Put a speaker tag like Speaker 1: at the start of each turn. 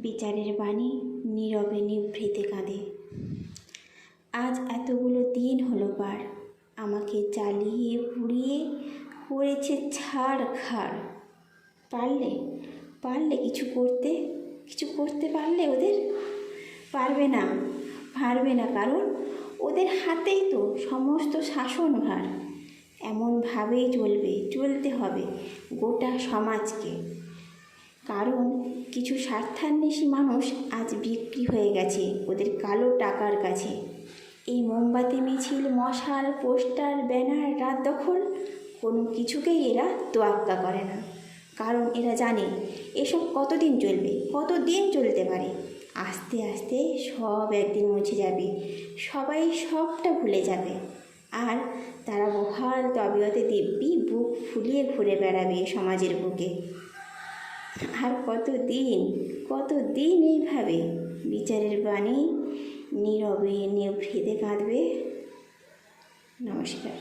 Speaker 1: বিচারের বাণী নীরবে নিভৃতে কাঁদে। আজ এতগুলো দিন হলো পার, আমাকে জ্বালিয়ে পুড়িয়ে করেছে ছাড়খাড়। পারলে পারলে কিছু করতে পারলে ওদের পারবে না, কারণ ওদের হাতেই তো সমস্ত শাসনভার। এমনভাবেই চলতে হবে গোটা সমাজকে, কারণ কিছু স্বার্থান্বেষী মানুষ আজ বিক্রি হয়ে গেছে ওদের কালো টাকার কাছে। এই মোমবাতি মিছিল, মশাল, পোস্টার, ব্যানার, রাত দখল কোনো কিছুকেই এরা তোয়াক্কা করে না, কারণ এরা জানে এসব কতদিন চলতে পারে। আস্তে আস্তে সব একদিন মুছে যাবে, সবাই সবটা ভুলে যাবে, আর তারা বহাল তবিয়তে দিব্যি বুক ফুলিয়ে ঘুরে বেড়াবে সমাজের বুকে। আর কতদিন এইভাবে বিচারের বাণী নীরবে নিভৃতে কাঁদবে। নমস্কার।